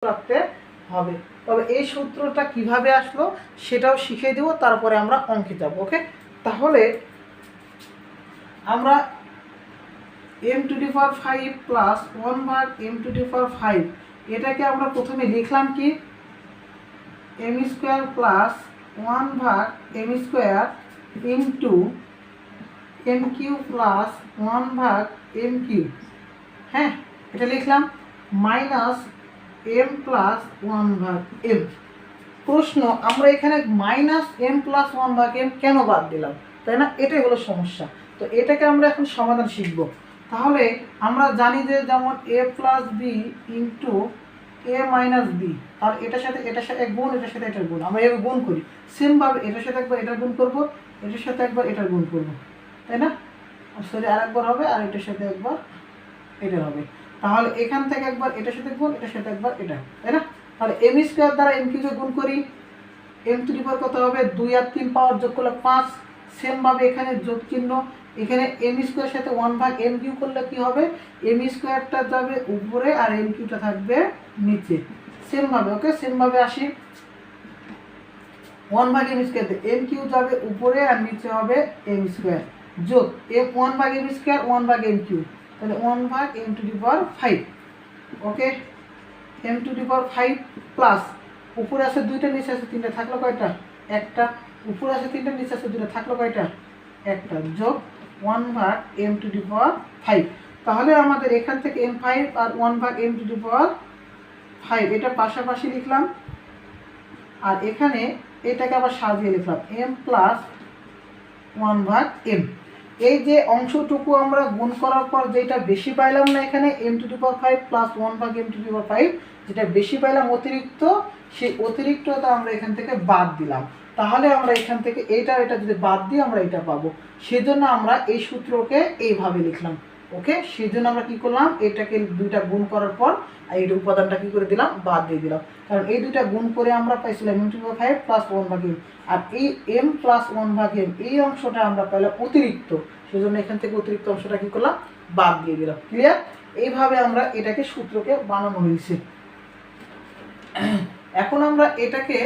রাখতে হবে। তবে এই সূত্রটা কিভাবে আসলো সেটাও শিখিয়ে দেবো, তারপরে আমরা অঙ্কে যাব। ওকে, তাহলে আমরা m⁵ প্লাস 1/m⁵ এটাকে আমরা প্রথমে লিখলাম কি m² plus 1/m² into m³ plus 1/m³। হ্যাঁ, এটা লিখলাম মাইনাস m প্লাস 1/m। প্রশ্ন, আমরা এখানে মাইনাস m প্লাস 1/m কেন বাদ দিলাম, তাই না? এটাই হলো সমস্যা। তো এটাকে আমরা এখন সমাধান শিখব। তাহলে আমরা জানি যে যেমন a plus B into a minus B, আর এটার সাথে গুণ, এটার সাথে এটার গুণ, আমরা এভাবে গুণ করি। সেমভাবে এটার সাথে একবার এটার গুণ করব, এটার সাথে একবার এটার গুণ করব, তাই না? সরি, আরেকবার হবে, আর এটার সাথে একবার এটা হবে। তাহলে এখান থেকে একবার এটার সাথে গুণ, এটার সাথে একবার এটা, তাই না? তাহলে m² দ্বারা m³ গুণ করি, m³ কত হবে 2 আর 3 পাওয়ার যোগ করলে 5। সেমভাবে এখানে যোগ চিহ্ন, এখানে m² সাথে 1/m³ করলে কি হবে, m²টা যাবে উপরে আর m³ থাকবে নিচে। সেমভাবে ওকে, সেমভাবে আসি 1/m², m³ যাবে উপরে আর নিচে হবে m² যোগ 1/m², 1/m³, তাহলে 1/m⁵। ওকে, m⁵ প্লাস উপরে আছে 2টা, নিচে আছে 3টা, থাকলো কয়টা? একটা। উপরে আছে 3টা, নিচে আছে 2টা, থাকলো কয়টা? একটা, যোগ 1/m⁵। তাহলে আমাদের এখান থেকে m5 আর 1/m⁵, এটা পাশাপাশি লিখলাম, আর এখানে এটাকে আবার সাজিয়ে লিখলাম m প্লাস 1/m। এই যে অংশটুকু আমরা গুণ করার পর যেটা বেশি পাইলাম না, এখানে m⁵ প্লাস 1/m⁵, যেটা বেশি পাইলাম অতিরিক্ত, সেই অতিরিক্তটা আমরা এখান থেকে বাদ দিলাম। তাহলে আমরা এখান থেকে এটা যদি বাদ দিই আমরা এটা পাবো। সেজন্য আমরা এই সূত্রকে এইভাবে লিখলাম। ওকে, সেজন্য আমরা কি করলাম, এটাকে দুইটা গুণ করার পর এই উপাদানটা কি করে দিলাম, বাদ দিয়ে দিলাম। কারণ এই দুইটা গুণ করে আমরা পাইছিলাম m⁵ প্লাস 1/m, আর এই m প্লাস 1/m এই অংশটা আমরা পাইলাম অতিরিক্ত, সেজন্য এখান থেকে অতিরিক্ত অংশটা কি করলাম, বাদ দিয়ে দিলাম। ক্লিয়ার? এইভাবে আমরা এটাকে সূত্রকে বানানো হয়েছে। এখন আমরা এটাকে